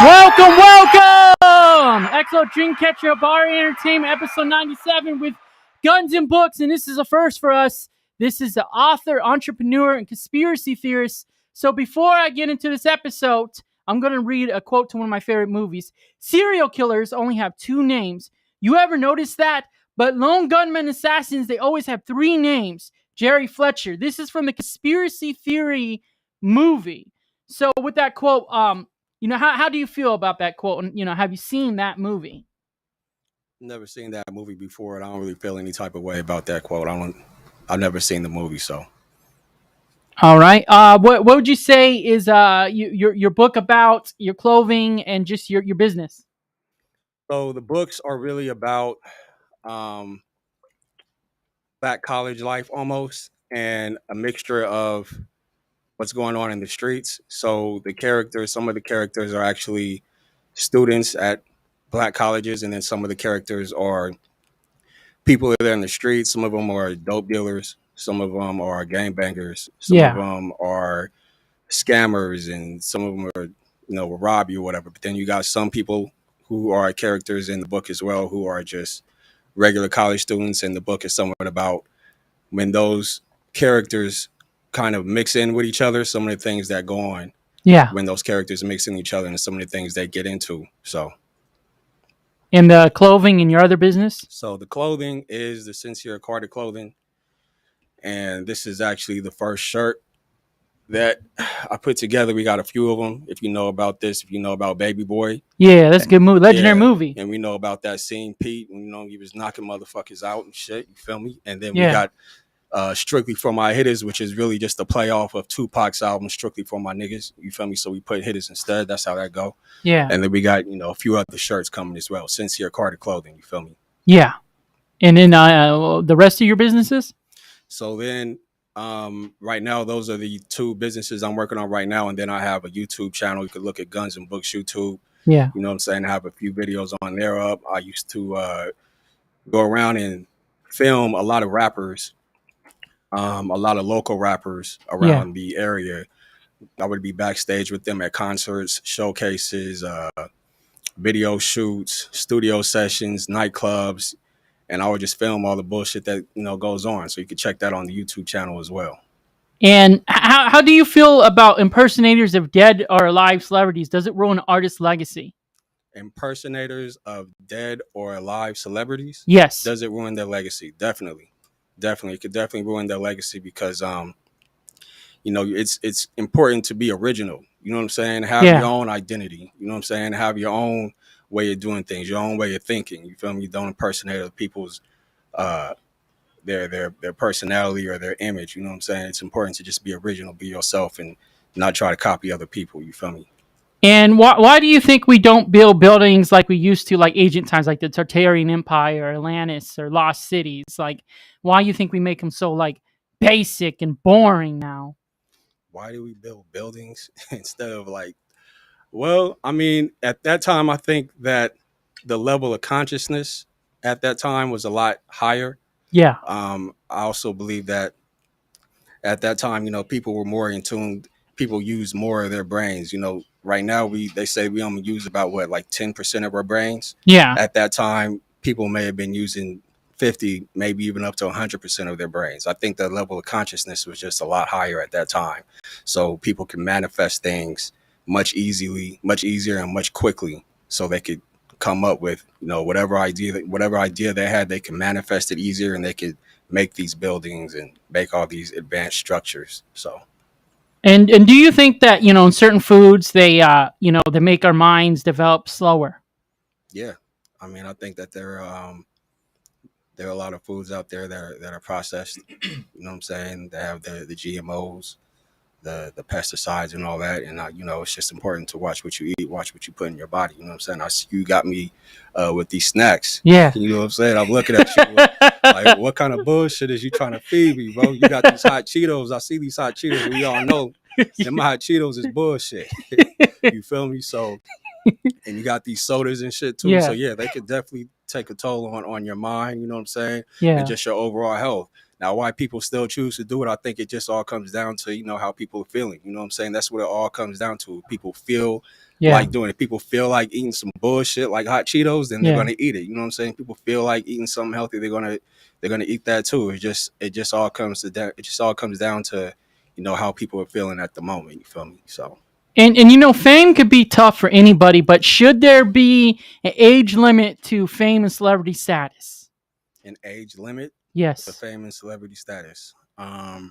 Welcome! XLTE Dream Katcher, Bar Entertainment, episode 97 with Gunz and Books, and this is a first for us. This is the author, entrepreneur, and conspiracy theorist. So before I get into this episode, I'm going to read a quote to one of my favorite movies. Serial killers only have two names. You ever notice that? But lone gunmen assassins, they always have three names. Jerry Fletcher. This is from the conspiracy theory movie. So with that quote, how do you feel about that quote? And, have you seen that movie? Never seen that movie before, and I don't really feel any type of way about that quote. I've never seen the movie, so. All right. What would you say is your book about, your clothing and just your business? So the books are really about black college life almost, and a mixture of what's going on in the streets. So some of the characters are actually students at black colleges, and then some of the characters are people that are in the streets. Some of them are dope dealers. Some of them are gangbangers. Some of them are scammers, and some of them are, will rob you or whatever. But then you got some people who are characters in the book as well, who are just regular college students. And the book is somewhat about when those characters kind of mix in with each other, some of the things that go on. Yeah. When those characters mix in each other and some of the things they get into. So. And the clothing in your other business? So the clothing is the Sincere Carter clothing. And this is actually the first shirt that I put together. We got a few of them. If you know about this, if you know about Baby Boy. Yeah, that's a good movie. Legendary movie. And we know about that scene, Pete. He was knocking motherfuckers out and shit. You feel me? And then we got Strictly For My Hitters, which is really just a play off of Tupac's album, Strictly For My Niggas. You feel me? So we put hitters instead. That's how that go. Yeah. And then we got, a few other shirts coming as well. Sincere Carter clothing. You feel me? Yeah. And then the rest of your businesses? So then right now, those are the two businesses I'm working on right now. And then I have a YouTube channel. You could look at Gunz and Books YouTube. Yeah. You know what I'm saying? I have a few videos on there up. I used to go around and film a lot of rappers, a lot of local rappers around the area. I would be backstage with them at concerts, showcases, video shoots, studio sessions, nightclubs. And I would just film all the bullshit that, goes on. So you can check that on the YouTube channel as well. And how do you feel about impersonators of dead or alive celebrities? Does it ruin an artist's legacy? Impersonators of dead or alive celebrities? Yes. Does it ruin their legacy? Definitely. It could definitely ruin their legacy because, it's important to be original. You know what I'm saying? Have your own identity. You know what I'm saying? Have your own way of doing things, your own way of thinking. You feel me? Don't impersonate other people's their personality or their image. You know what I'm saying? It's important to just be original, be yourself, and not try to copy other people. You feel me? And why do you think we don't build buildings like we used to, like ancient times, like the Tartarian Empire, or Atlantis, or Lost Cities? Like, why do you think we make them so like basic and boring now? Why do we build buildings instead of like? Well, I mean, at that time, I think that the level of consciousness at that time was a lot higher. Yeah. I also believe that at that time, people were more in tune. People use more of their brains. Right now they say we only use about 10% of our brains. Yeah. At that time, people may have been using 50, maybe even up to 100% of their brains. I think the level of consciousness was just a lot higher at that time. So people can manifest things much easier and much quickly. So they could come up with, whatever idea they had, they can manifest it easier, and they could make these buildings and make all these advanced structures. So. And do you think that, in certain foods, they make our minds develop slower? Yeah. I mean, I think that there are a lot of foods out there that are processed, you know what I'm saying? They have the GMOs, the pesticides and all that. And, it's just important to watch what you eat, watch what you put in your body. You know what I'm saying? You got me with these snacks. Yeah. You know what I'm saying? I'm looking at you like, what kind of bullshit is you trying to feed me, bro? You got these hot Cheetos. I see these hot Cheetos. We all know them hot Cheetos is bullshit. You feel me? So, and you got these sodas and shit too. Yeah. So yeah, they could definitely take a toll on your mind, you know what I'm saying? Yeah. And just your overall health. Now, why people still choose to do it, I think it just all comes down to, how people are feeling. You know what I'm saying? That's what it all comes down to. People feel like doing it. People feel like eating some bullshit like hot Cheetos, then they're gonna eat it. You know what I'm saying? People feel like eating something healthy, they're gonna eat that too. It just all comes down to, you know, how people are feeling at the moment. You feel me? So. And fame could be tough for anybody, but should there be an age limit to fame and celebrity status? An age limit? Yes. To fame and celebrity status. I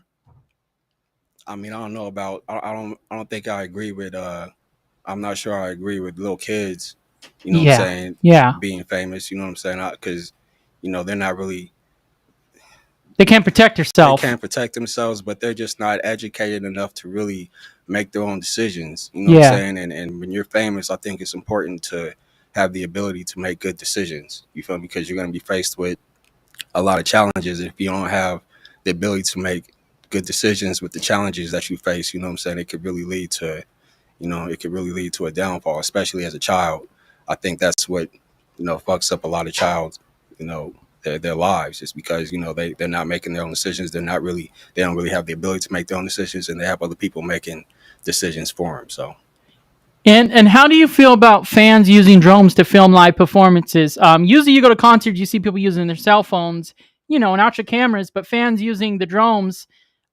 mean, I don't know about. I don't think I agree with. I'm not sure I agree with little kids. You know what I'm saying? Yeah. Being famous. You know what I'm saying? Because, you know, they're not really. They can't protect themselves. They can't protect themselves, but they're just not educated enough to really make their own decisions. You know what I'm saying? And when you're famous, I think it's important to have the ability to make good decisions. You feel me? Because you're going to be faced with a lot of challenges. If you don't have the ability to make good decisions with the challenges that you face, you know what I'm saying, it could really lead to, you know, a downfall, especially as a child. I think that's what, you know, fucks up a lot of child's, you know, their lives, is because, you know, they're not making their own decisions. They don't really have the ability to make their own decisions, and they have other people making decisions for them. So. And how do you feel about fans using drones to film live performances? Usually you go to concerts, you see people using their cell phones, you know, and ultra cameras, but fans using the drones,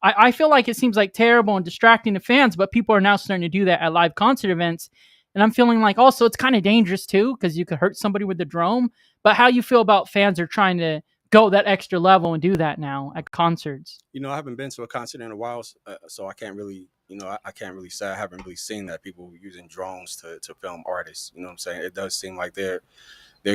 I feel like it seems like terrible and distracting to fans, but people are now starting to do that at live concert events. And I'm feeling like also it's kind of dangerous too, because you could hurt somebody with the drone. But how you feel about fans are trying to go that extra level and do that now at concerts? You know, I haven't been to a concert in a while, so I can't really, you know, I can't really say I haven't really seen that people using drones to film artists. You know what I'm saying? It does seem like they're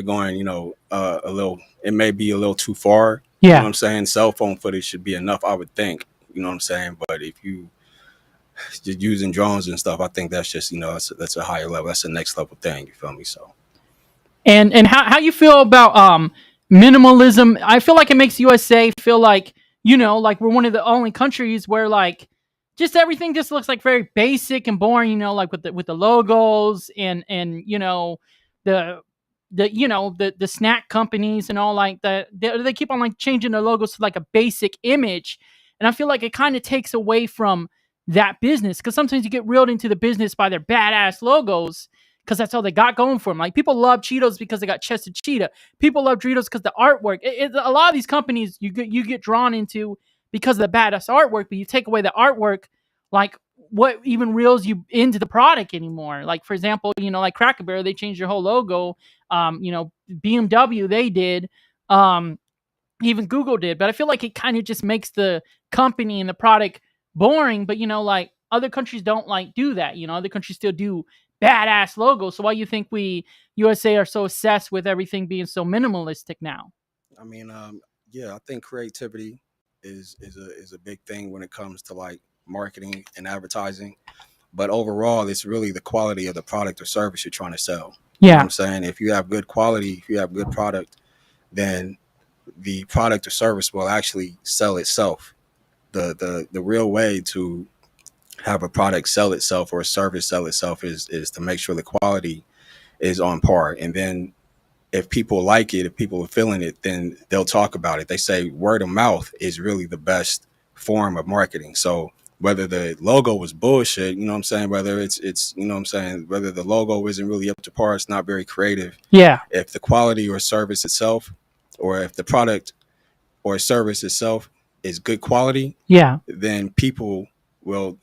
going, you know, a little. It may be a little too far. Yeah. You know what I'm saying? Cell phone footage should be enough, I would think. You know what I'm saying? But if you just using drones and stuff, I think that's just, you know, that's a higher level. That's a next level thing. You feel me? So. And how you feel about minimalism? I feel like it makes USA feel like, you know, like we're one of the only countries where like just everything just looks like very basic and boring, you know, like with the logos and you know the the snack companies and all like that. They keep on like changing their logos to like a basic image, and I feel like it kind of takes away from that business, because sometimes you get reeled into the business by their badass logos, because that's all they got going for them. Like people love Cheetos because they got chested cheetah. People love Doritos because the artwork. A lot of these companies you get drawn into because of the badass artwork, but you take away the artwork, like what even reels you into the product anymore? Like for example, you know, like Cracker Barrel, they changed their whole logo. You know, BMW they did. Even Google did, but I feel like it kind of just makes the company and the product boring. But you know, like other countries don't like do that. You know, other countries still do badass logos. So why you think we USA are so obsessed with everything being so minimalistic now? I mean, yeah, I think creativity is a big thing when it comes to like marketing and advertising. But overall, it's really the quality of the product or service you're trying to sell. You know what I'm saying? If you have good quality, if you have good product, then the product or service will actually sell itself. The real way to have a product sell itself or a service sell itself is to make sure the quality is on par. And then if people like it, if people are feeling it, then they'll talk about it. They say word of mouth is really the best form of marketing. So whether the logo was bullshit, you know what I'm saying, whether it's you know what I'm saying, whether the logo isn't really up to par, it's not very creative. Yeah. If the quality or service itself, or if the product or service itself is good quality, Yeah. then people will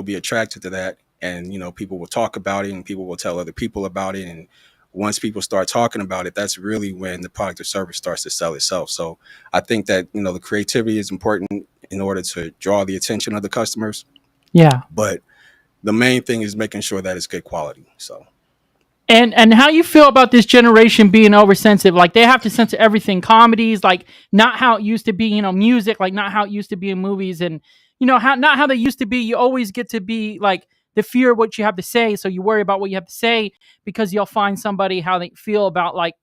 be attracted to that, and you know, people will talk about it and people will tell other people about it, and once people start talking about it, that's really when the product or service starts to sell itself. So I think that, you know, the creativity is important in order to draw the attention of the customers. Yeah. But the main thing is making sure that it's good quality. So. And how you feel about this generation being oversensitive? Like they have to censor everything, comedies, like not how it used to be, you know, music, like not how it used to be in movies, and you know, not how they used to be. You always get to be like the fear of what you have to say, so you worry about what you have to say because you'll find somebody how they feel about, like,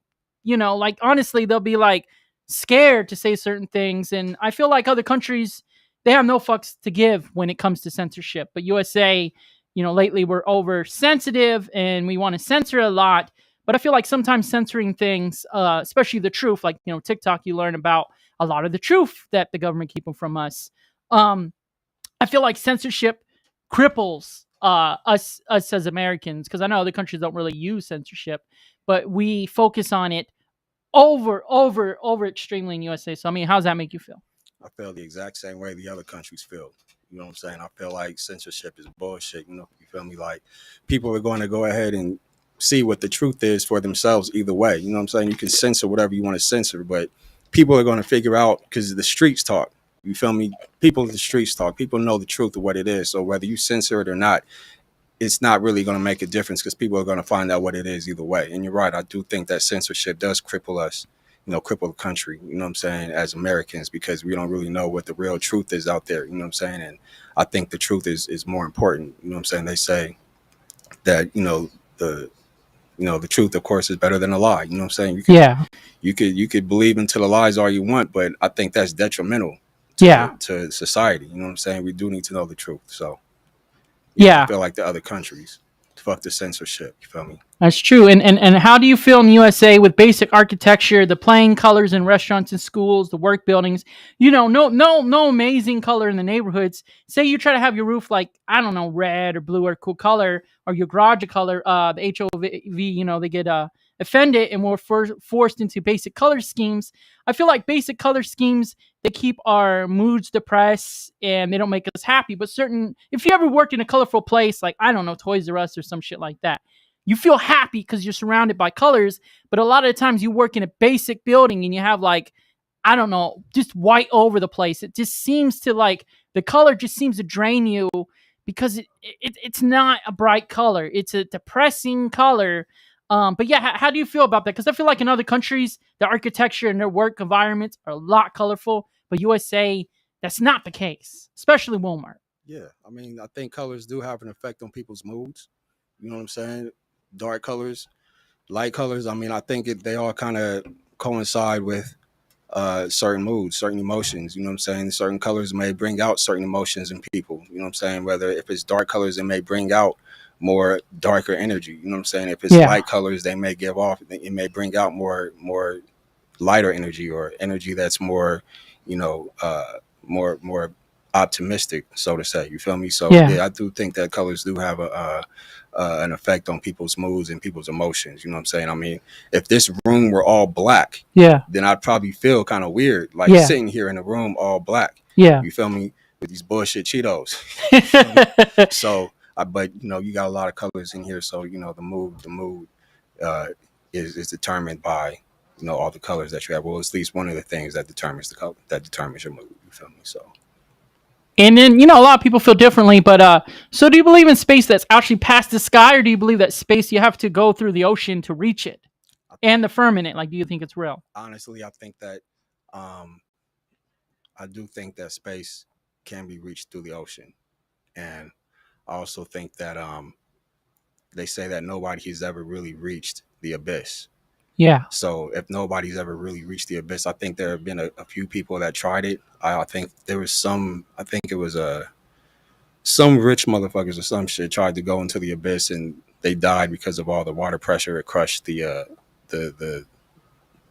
you know, like honestly, they'll be like scared to say certain things. And I feel like other countries, they have no fucks to give when it comes to censorship, but USA, you know, lately we're oversensitive and we want to censor a lot. But I feel like sometimes censoring things, especially the truth, like, you know, TikTok, you learn about a lot of the truth that the government keeping from us. I feel like censorship cripples us as Americans, because I know other countries don't really use censorship, but we focus on it over extremely in USA. So I mean, how does that make you feel? I feel the exact same way the other countries feel. You know what I'm saying? I feel like censorship is bullshit. You feel me? Like people are going to go ahead and see what the truth is for themselves either way. You know what I'm saying? You can censor whatever you want to censor, but people are going to figure out because the streets talk. You feel me? People in the streets talk. People know the truth of what it is. So whether you censor it or not, it's not really going to make a difference because people are going to find out what it is either way. And you're right. I do think that censorship does cripple us, cripple the country, you know what I'm saying, as Americans, because we don't really know what the real truth is out there, you know what I'm saying? And I think the truth is more important, you know what I'm saying? They say that, the truth, of course, is better than a lie, you know what I'm saying? You could believe into the lies all you want, but I think that's detrimental to society, you know what I'm saying? We do need to know the truth. So I feel like the other countries, fuck the censorship, you feel me? That's true. And how do you feel in the USA with basic architecture, the plain colors in restaurants and schools, the work buildings? No amazing color in the neighborhoods. Say you try to have your roof like, I don't know, red or blue or cool color, or your garage a color, the HOV, they get offended and we're forced into basic color schemes. I feel like basic color schemes, they keep our moods depressed and they don't make us happy. But if you ever worked in a colorful place, like, I don't know, Toys R Us or some shit like that, you feel happy because you're surrounded by colors. But a lot of the times you work in a basic building and you have like, I don't know, just white over the place. It just seems to like, the color just seems to drain you because it's not a bright color. It's a depressing color. But yeah, how do you feel about that? Because I feel like in other countries, the architecture and their work environments are a lot colorful. But USA, that's not the case, especially Walmart. Yeah, I mean, I think colors do have an effect on people's moods. You know what I'm saying? Dark colors, light colors. I mean, I think they all kind of coincide with certain moods, certain emotions. You know what I'm saying? Certain colors may bring out certain emotions in people. You know what I'm saying? Whether if it's dark colors, it may bring out more darker energy. You know what I'm saying? If it's light colors, they may give off. It may bring out more lighter energy or energy that's more, more optimistic, so to say. You feel me? So yeah, I do think that colors do have an effect on people's moods and people's emotions. You know what I'm saying? I mean, if this room were all black, then I'd probably feel kind of weird, like sitting here in a room all black. You feel me? With these bullshit Cheetos. So, but you got a lot of colors in here, so the mood is determined by all the colors that you have. Well, it's at least one of the things that determines the color, that determines your mood. You feel me? So. And then, a lot of people feel differently, but so do you believe in space that's actually past the sky, or do you believe that space, you have to go through the ocean to reach it? And the firmament, like, do you think it's real? Honestly, I think that, I do think that space can be reached through the ocean. And I also think that they say that nobody has ever really reached the abyss. Yeah. So if nobody's ever really reached the abyss, I think there have been a few people that tried it. I think there was some rich motherfuckers or some shit tried to go into the abyss and they died because of all the water pressure. It crushed the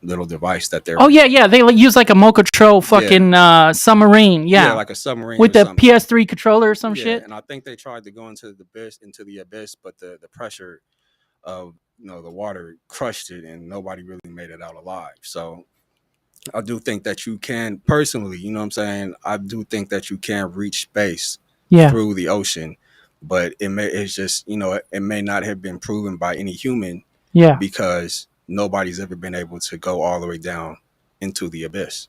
little device that they're. Oh yeah. They use like a Mokotro fucking submarine. Yeah, like a submarine with the PS3 controller or some shit. And I think they tried to go into the abyss, but the pressure of the water crushed it and nobody really made it out alive. So I do think that you can personally, you know what I'm saying? I do think that you can reach space through the ocean, but it may not have been proven by any human because nobody's ever been able to go all the way down into the abyss.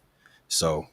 So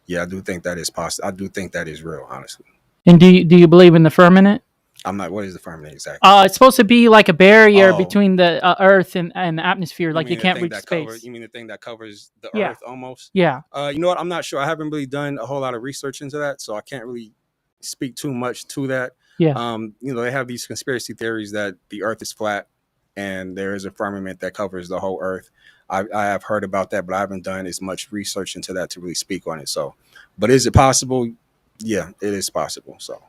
yeah, I do think that is possible. I do think that is real, honestly. And do you believe in the firmament? I'm not. What is the firmament exactly? It's supposed to be like a barrier between the Earth and the atmosphere. Like you can't reach space. You mean the thing that covers the Earth almost? Yeah. You know what? I'm not sure. I haven't really done a whole lot of research into that, so I can't really speak too much to that. Yeah. They have these conspiracy theories that the Earth is flat and there is a firmament that covers the whole Earth. I have heard about that, but I haven't done as much research into that to really speak on it. So, but is it possible? Yeah, it is possible. So.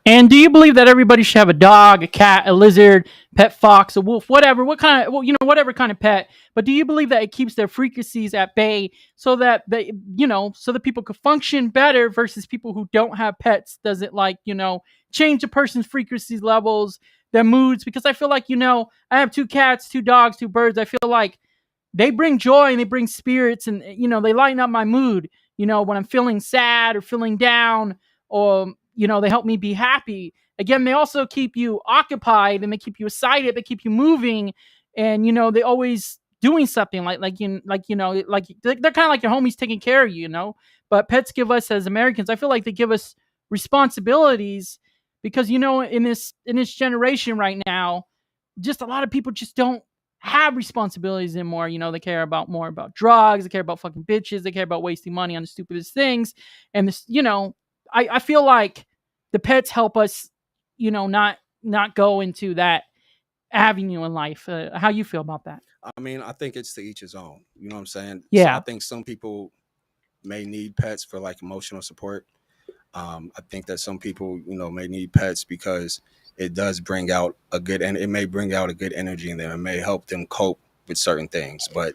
And do you believe that everybody should have a dog, a cat, a lizard, pet fox, a wolf, whatever, what kind of, well, whatever kind of pet? But do you believe that it keeps their frequencies at bay so that they, so that people could function better versus people who don't have pets? Does it change a person's frequency levels, their moods? Because I feel like, I have two cats, two dogs, two birds. I feel like they bring joy and they bring spirits, and they lighten up my mood, when I'm feeling sad or feeling down, or they help me be happy. Again, they also keep you occupied and they keep you excited, they keep you moving, and they always doing something they're kind of like your homies taking care of you. But pets give us, as Americans, I feel like they give us responsibilities, because in this generation right now, just a lot of people just don't have responsibilities anymore. They care about more about drugs, they care about fucking bitches, they care about wasting money on the stupidest things. And this, I feel like the pets help us, not go into that avenue in life. How you feel about that? I mean, I think it's to each his own. You know what I'm saying? So I Yeah. think some people may need pets for like emotional support. I think that some people, may need pets because it does bring out a good, and it may bring out a good energy in them. It may help them cope with certain things. But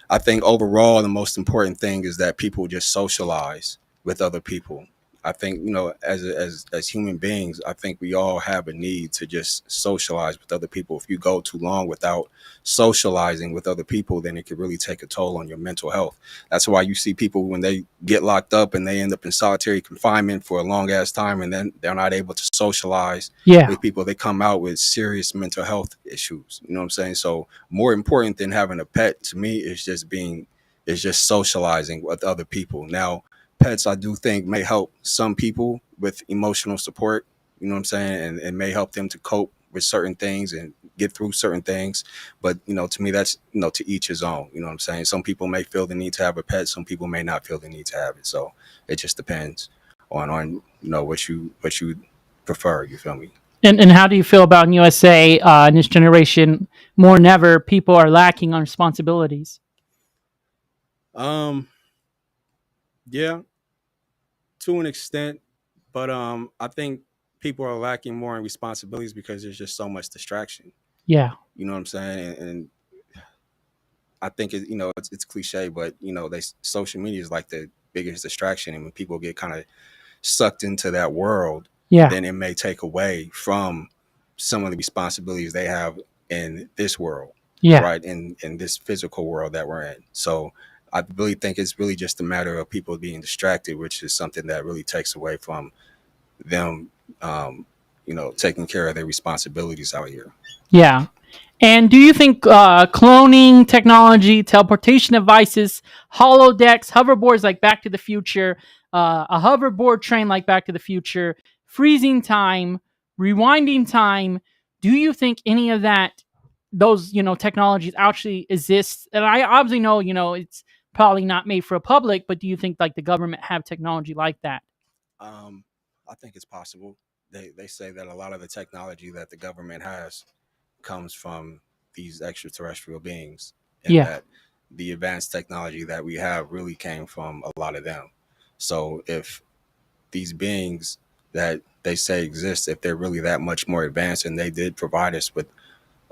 I think overall, the most important thing is that people just socialize with other people. I think, as human beings, I think we all have a need to just socialize with other people. If you go too long without socializing with other people, then it could really take a toll on your mental health. That's why you see people when they get locked up and they end up in solitary confinement for a long ass time, and then they're not able to socialize Yeah. with people. They come out with serious mental health issues. You know what I'm saying? So more important than having a pet to me is just socializing with other people. Now, pets I do think may help some people with emotional support, you know what I'm saying? And it may help them to cope with certain things and get through certain things. But, to me, that's, to each his own. You know what I'm saying? Some people may feel the need to have a pet. Some people may not feel the need to have it. So it just depends on what you prefer. You feel me? And how do you feel about in USA, in this generation, more than ever, people are lacking on responsibilities? Um, yeah, to an extent, but I think people are lacking more in responsibilities because there's just so much distraction. Yeah. You know what I'm saying? And I think it's cliche, but they social media is like the biggest distraction, and when people get kind of sucked into that world, Yeah. then it may take away from some of the responsibilities they have in this world, Yeah. right? In this physical world that we're in. So I really think it's really just a matter of people being distracted, which is something that really takes away from them, taking care of their responsibilities out here. Yeah. And do you think cloning technology, teleportation devices, holodecks, hoverboards like Back to the Future, a hoverboard train like Back to the Future, freezing time, rewinding time, do you think any of that, those technologies actually exist? And I obviously know it's probably not made for a public, but do you think like the government have technology like that? Um, I think it's possible. They say that a lot of the technology that the government has comes from these extraterrestrial beings, and Yeah. that the advanced technology that we have really came from a lot of them. So if these beings that they say exist, if they're really that much more advanced and they did provide us with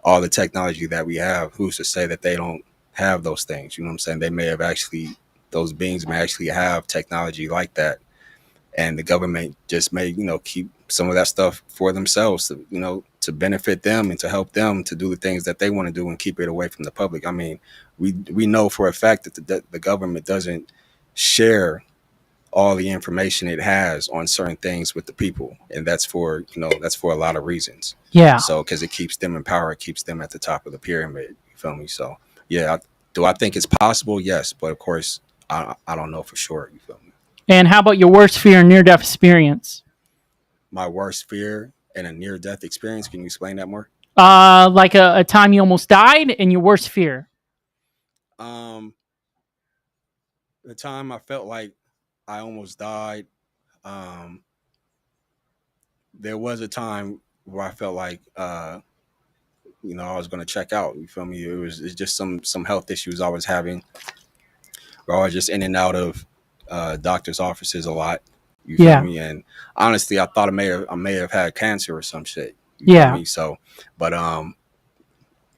all the technology that we have, who's to say that they don't have those things? You know what I'm saying? They may have actually, those beings may actually have technology like that, and the government just may keep some of that stuff for themselves to to benefit them and to help them to do the things that they want to do and keep it away from the public. I mean, we know for a fact that the government doesn't share all the information it has on certain things with the people, and that's for a lot of reasons. Yeah. So because it keeps them in power, it keeps them at the top of the pyramid. You feel me? So yeah, do I think it's possible? Yes, but of course I don't know for sure. You feel me? And how about your worst fear and near death experience? My worst fear and a near death experience. Can you explain that more? Like a time you almost died and your worst fear. Um, the time I felt like I almost died. Um, there was a time where I felt like I was going to check out. You feel me? It's just some health issues I was having, where I was just in and out of doctor's offices a lot. You feel Yeah. me? And honestly, I thought I may have had cancer or some shit. You feel Yeah. me? So, but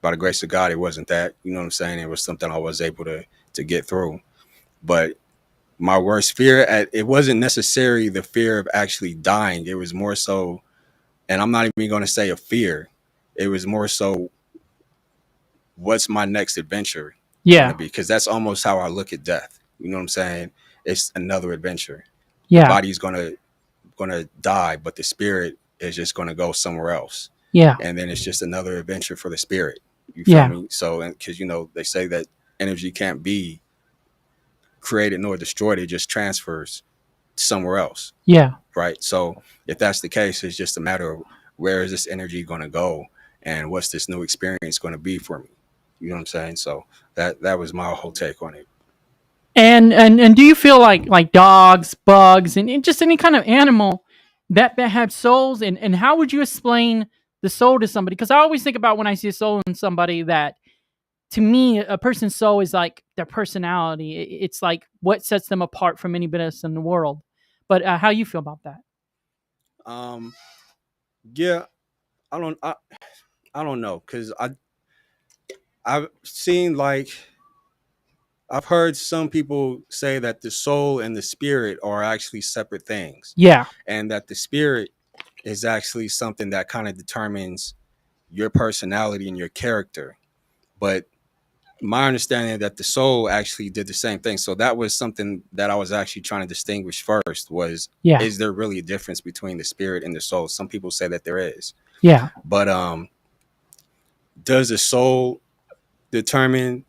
by the grace of God, it wasn't that. You know what I'm saying? It was something I was able to get through. But my worst fear, it wasn't necessarily the fear of actually dying. It was more so, and I'm not even going to say a fear. It was more so, what's my next adventure going Yeah. to be? Because that's almost how I look at death. You know what I'm saying? It's another adventure. The Yeah. body's gonna die, but the spirit is just gonna go somewhere else. Yeah. And then it's just another adventure for the spirit. You feel Yeah. me? So, and because they say that energy can't be created nor destroyed; it just transfers somewhere else, Yeah. right? So, if that's the case, it's just a matter of where is this energy going to go, and what's this new experience going to be for me. You know what I'm saying? So that was my whole take on it. And do you feel like dogs, bugs, and just any kind of animal that have souls? And how would you explain the soul to somebody? Because I always think about when I see a soul in somebody that, to me, a person's soul is like their personality. It's like what sets them apart from anybody else in the world. But how you feel about that? Um, yeah, I don't know, because I've seen, like, I've heard some people say that the soul and the spirit are actually separate things, Yeah. and that the spirit is actually something that kind of determines your personality and your character. But my understanding that the soul actually did the same thing. So that was something that I was actually trying to distinguish first, was, Yeah. is there really a difference between the spirit and the soul? Some people say that there is. Yeah. But does the soul determine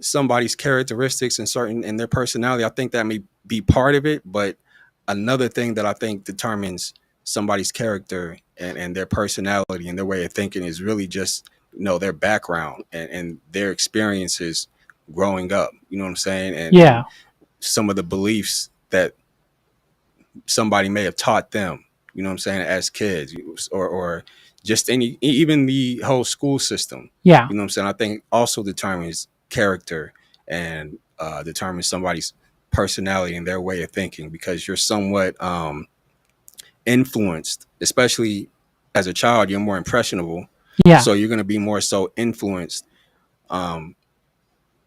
somebody's characteristics and their personality? I think that may be part of it, but another thing that I think determines somebody's character and their personality and their way of thinking is really just their background and their experiences growing up. You know what I'm saying? And Yeah. some of the beliefs that somebody may have taught them, you know what I'm saying, as kids, or just even the whole school system, Yeah. you know what I'm saying, I think also determines character and determines somebody's personality and their way of thinking, because you're somewhat influenced, especially as a child. You're more impressionable, Yeah. so you're going to be more so influenced um,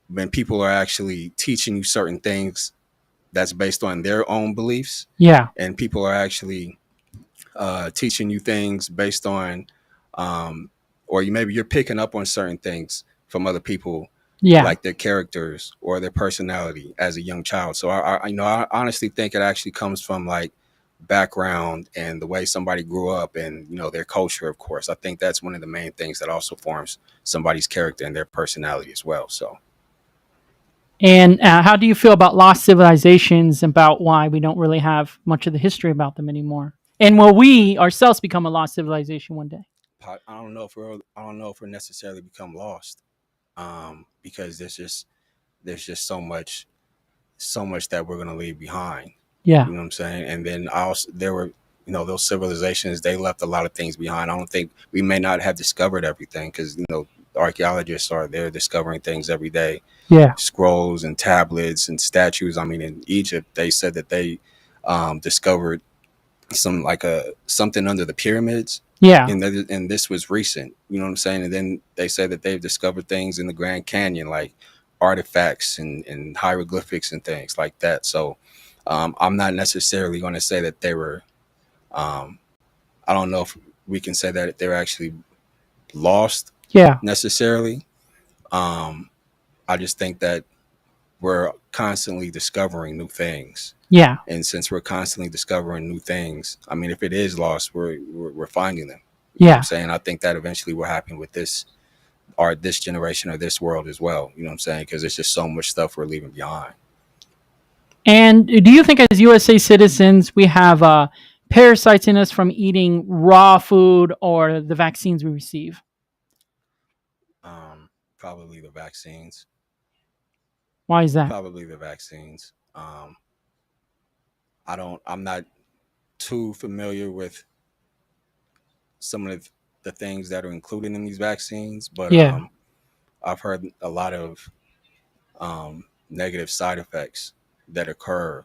when people are actually teaching you certain things that's based on their own beliefs, Yeah. and people are actually teaching you things based on, or maybe you're picking up on certain things from other people, Yeah. like their characters or their personality as a young child. So I honestly think it actually comes from, like, background and the way somebody grew up, and their culture. Of course, I think that's one of the main things that also forms somebody's character and their personality as well. So And how do you feel about lost civilizations, about why we don't really have much of the history about them anymore? And will we ourselves become a lost civilization one day? I don't know if we're necessarily become lost, because there's just so much that we're gonna leave behind. Yeah. You know what I'm saying? And then also there were, those civilizations, they left a lot of things behind. I don't think we may not have discovered everything, because archaeologists are there discovering things every day, Yeah. scrolls and tablets and statues. I mean, in Egypt, they said that they discovered something under the pyramids, Yeah. and this was recent. You know what I'm saying? And then they say that they've discovered things in the Grand Canyon, like artifacts and hieroglyphics and things like that. So I'm not necessarily going to say that they were. Um, I don't know if we can say that they're actually lost Yeah. necessarily. Um, I just think that we're constantly discovering new things. Yeah. And since we're constantly discovering new things, I mean, if it is lost, we're finding them. You know what I'm Yeah. saying? I think that eventually will happen with this generation or this world as well. You know what I'm saying? Because there's just so much stuff we're leaving behind. And do you think, as USA citizens, we have parasites in us from eating raw food or the vaccines we receive? Probably the vaccines. Why is that? Probably the vaccines. I'm not too familiar with some of the things that are included in these vaccines, but Yeah. I've heard a lot of negative side effects that occur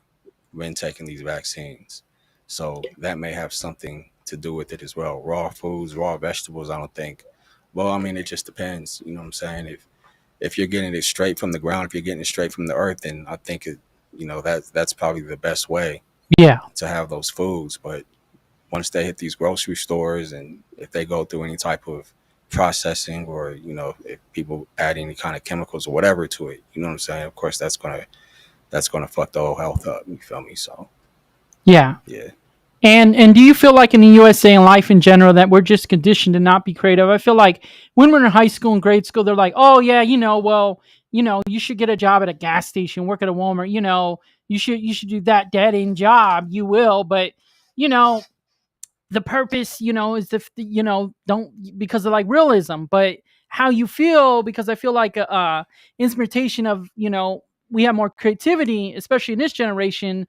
when taking these vaccines. So that may have something to do with it as well. Raw foods, raw vegetables, I don't think. Well, I mean, it just depends. You know what I'm saying? If you're getting it straight from the ground, if you're getting it straight from the earth, then I think that's probably the best way Yeah. to have those foods. But once they hit these grocery stores, and if they go through any type of processing, or if people add any kind of chemicals or whatever to it, you know what I'm saying? Of course, that's gonna fuck the whole health up. You feel me? So Yeah. yeah. And do you feel like in the USA and life in general that we're just conditioned to not be creative? I feel like when we're in high school and grade school, they're like, oh yeah, you should get a job at a gas station, work at a Walmart, you should do that dead end job. You will, but you know, the purpose, is don't, because of like realism, but how you feel, because I feel like inspiration of, we have more creativity, especially in this generation.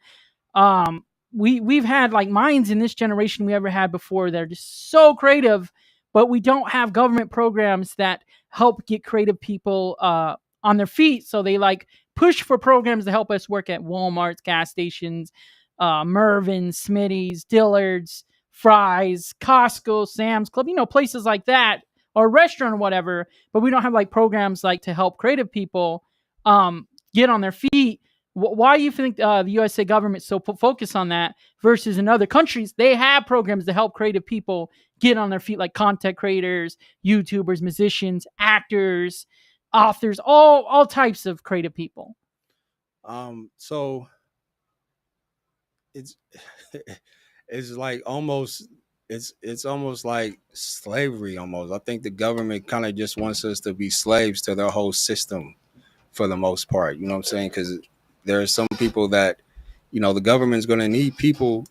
We've had like minds in this generation we ever had before. They're just so creative, but we don't have government programs that help get creative people on their feet. So they like push for programs to help us work at Walmart's, gas stations, Mervyn's, Smitty's, Dillard's, Fry's, Costco, Sam's Club, places like that, or a restaurant or whatever. But we don't have like programs like to help creative people get on their feet. Why do you think the USA government so focused on that versus in other countries? They have programs to help creative people get on their feet, like content creators, YouTubers, musicians, actors, authors, all types of creative people. So it's it's like almost it's almost like slavery almost. I think the government kind of just wants us to be slaves to their whole system for the most part. You know what I'm saying? Because there are some people that, the government's going to need people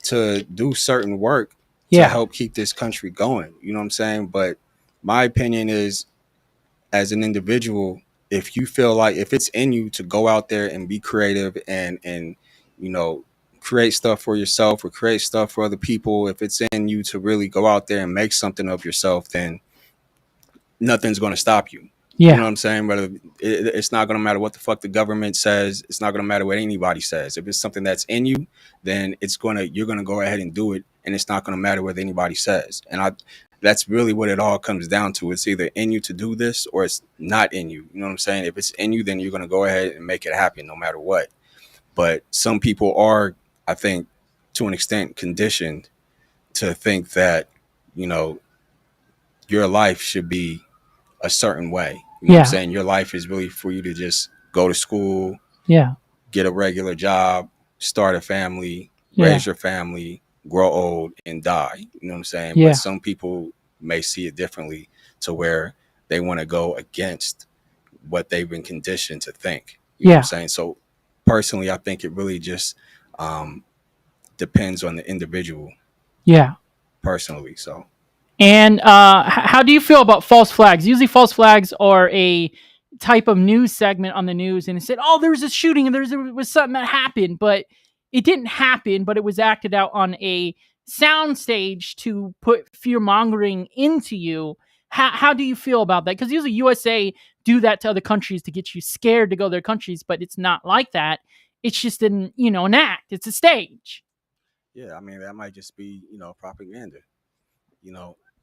to do certain work to Yeah. help keep this country going. You know what I'm saying? But my opinion is, as an individual, if you feel like, if it's in you to go out there and be creative and create stuff for yourself or create stuff for other people, if it's in you to really go out there and make something of yourself, then nothing's going to stop you. Yeah. You know what I'm saying? But it's not going to matter what the fuck the government says. It's not going to matter what anybody says. If it's something that's in you, then you're going to go ahead and do it. And it's not going to matter what anybody says. And that's really what it all comes down to. It's either in you to do this or it's not in you. You know what I'm saying? If it's in you, then you're going to go ahead and make it happen no matter what. But some people are, I think, to an extent, conditioned to think that, your life should be a certain way. You know what I'm saying? Your life is really for you to just go to school, get a regular job, start a family, raise your family, grow old, and die. You know what I'm saying? But some people may see it differently, to where they want to go against what they've been conditioned to think. You know what I'm saying? So personally, I think it really just depends on the individual. Yeah. Personally, so. And how do you feel about false flags? Usually false flags are a type of news segment on the news, and it said, oh, there was a shooting and there was something that happened, but it didn't happen, but it was acted out on a sound stage to put fear mongering into you. How do you feel about that? Because usually USA do that to other countries to get you scared to go to their countries, but it's not like that. It's just an act. It's a stage. Yeah, I mean, that might just be, propaganda.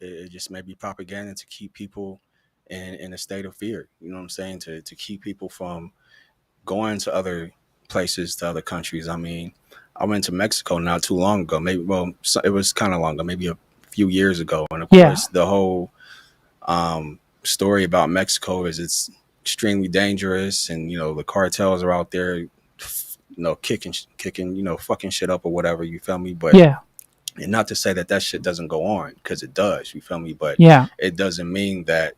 It just may be propaganda to keep people in a state of fear. You know what I'm saying? To keep people from going to other places, to other countries. I mean, I went to Mexico not too long ago. It was kind of long ago, maybe a few years ago. And of course, the whole story about Mexico is it's extremely dangerous, and the cartels are out there, kicking, fucking shit up or whatever. You feel me? But and not to say that shit doesn't go on, because it does. You feel me? But it doesn't mean that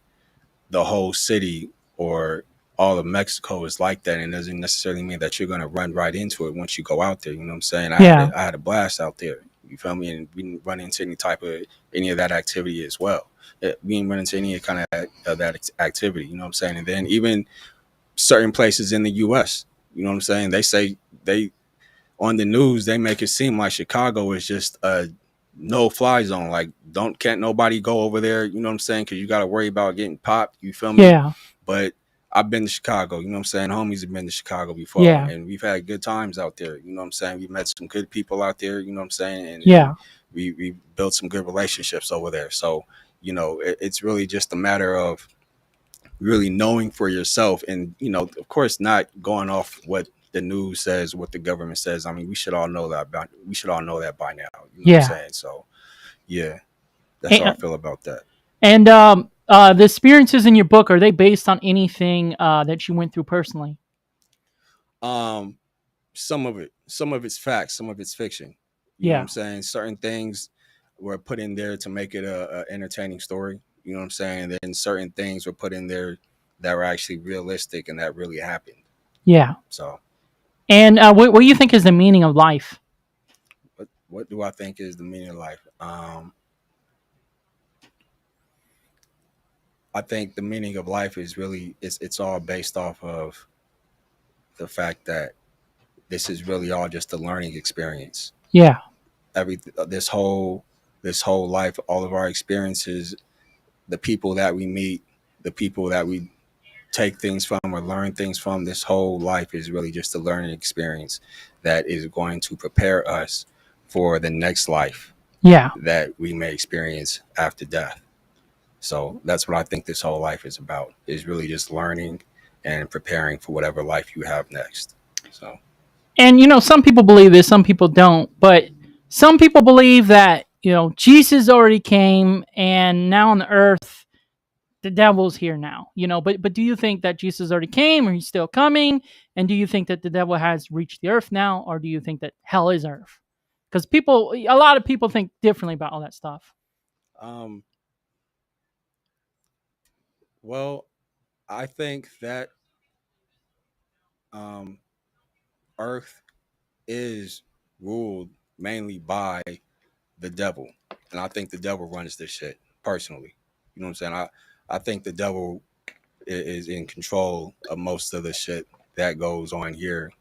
the whole city or all of Mexico is like that. And it doesn't necessarily mean that you're going to run right into it once you go out there. You know what I'm saying? I had a blast out there. You feel me? And we didn't run into any of that activity as well. We didn't run into any kind of that activity. You know what I'm saying? And then even certain places in the U.S., you know what I'm saying? They say on the news, they make it seem like Chicago is just a no-fly zone. Like, can't nobody go over there, you know what I'm saying? Because you got to worry about getting popped, you feel me? Yeah. But I've been to Chicago, you know what I'm saying? Homies have been to Chicago before, Yeah. and we've had good times out there, you know what I'm saying? We met some good people out there, you know what I'm saying? And Yeah. we built some good relationships over there. So, it's really just a matter of really knowing for yourself, and, of course, not going off what the news says, what the government says. I mean, we should all know that by now, you know what I'm Yeah. saying? So, yeah, that's how I And, feel about that. the experiences in your book, are they based on anything that you went through personally? Um, some of it's facts, some of it's fiction. You know what Yeah. I'm saying? Certain things were put in there to make it a entertaining story. You know what I'm saying? Then certain things were put in there that were actually realistic and that really happened. Yeah. So, And what do you think is the meaning of life? what do I think is the meaning of life? I think the meaning of life is really it's all based off of the fact that this is really all just a learning experience. Yeah. Every this whole life, all of our experiences, the people that we meet, the people that we take things from or learn things from, this whole life is really just a learning experience that is going to prepare us for the next life Yeah. that we may experience after death. So that's what I think this whole life is about, is really just learning and preparing for whatever life you have next. So And some people believe this, some people don't, but some people believe that Jesus already came, and now on the earth the devil's here now. But do you think that Jesus already came, or he's still coming? And do you think that the devil has reached the earth now, or do you think that hell is earth? Because a lot of people think differently about all that stuff. um well, I think that um earth is ruled mainly by the devil. And I think the devil runs this shit personally. You know what I'm saying? I think the devil is in control of most of the shit that goes on here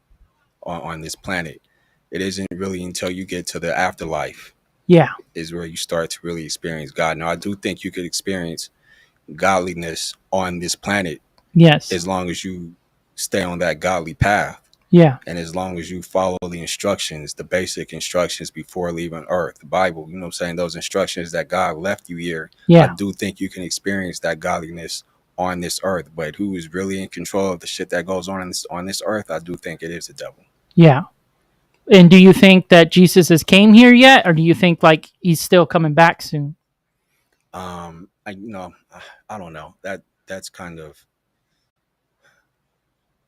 on this planet. It isn't really until you get to the afterlife Yeah. is where you start to really experience God. Now, I do think you could experience godliness on this planet Yes. as long as you stay on that godly path. Yeah. And as long as you follow the instructions, the basic instructions before leaving earth, the Bible, you know what I'm saying? Those instructions that God left you here, I Yeah. do think you can experience that godliness on this earth. But who is really in control of the shit that goes on this earth? I do think it is the devil. Yeah. And do you think that Jesus has came here yet, or do you think like he's still coming back soon? I don't know. That's kind of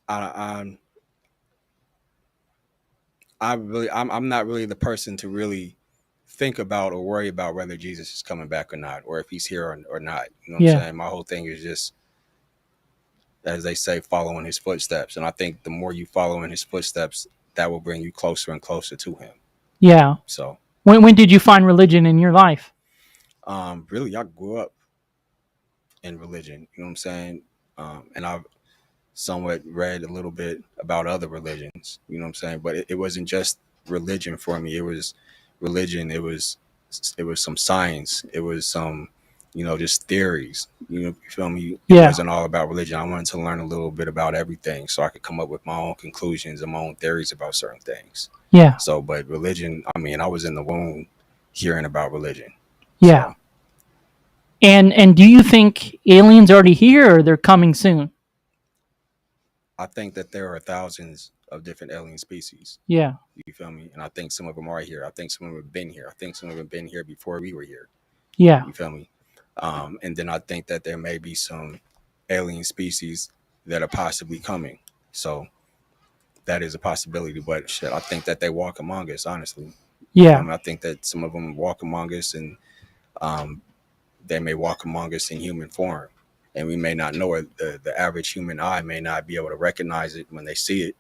I I'm not really the person to really think about or worry about whether Jesus is coming back or not, or if he's here or not. You know what I'm Yeah. saying? My whole thing is just, as they say, following his footsteps. And I think the more you follow in his footsteps, that will bring you closer and closer to him. Yeah. So, When did you find religion in your life? really, I grew up in religion. You know what I'm saying? And I've somewhat read a little bit about other religions. You know what I'm saying? But it wasn't just religion for me. It was religion. It was some science. It was some, just theories. You feel me? It Yeah. wasn't all about religion. I wanted to learn a little bit about everything so I could come up with my own conclusions and my own theories about certain things. Yeah. So, but religion, I mean, I was in the womb hearing about religion. Yeah. So, And do you think aliens are already here, or they're coming soon? I think that there are thousands of different alien species. Yeah. You feel me? And I think some of them are here. I think some of them have been here. I think some of them have been here before we were here. Yeah. You feel me? And then I think that there may be some alien species that are possibly coming. So that is a possibility. But shit, I think that they walk among us, honestly. You feel Yeah. me? I think that some of them walk among us, and they may walk among us in human form. And we may not know it. The average human eye may not be able to recognize it when they see it.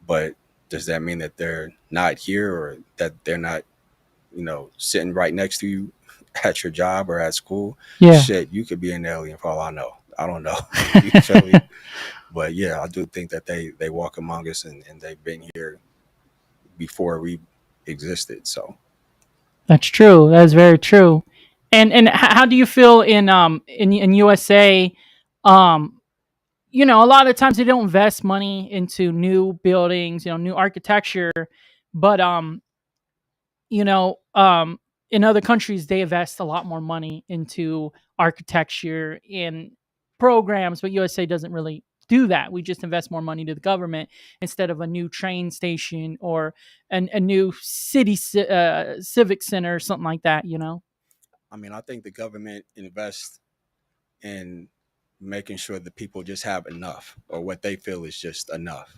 But does that mean that they're not here, or that they're not, sitting right next to you at your job or at school? Yeah. Shit, you could be an alien for all I know. I don't know. You feel me? But yeah, I do think that they walk among us, and they've been here before we existed. So That's true. That's very true. And how do you feel in USA? Um, you know, a lot of times they don't invest money into new buildings, you know, new architecture, but you know, in other countries they invest a lot more money into architecture and programs, but USA doesn't really do that. We just invest more money to the government instead of a new train station or a new civic center or something like that, you know? I mean, I think the government invests in making sure that people just have enough, or what they feel is just enough.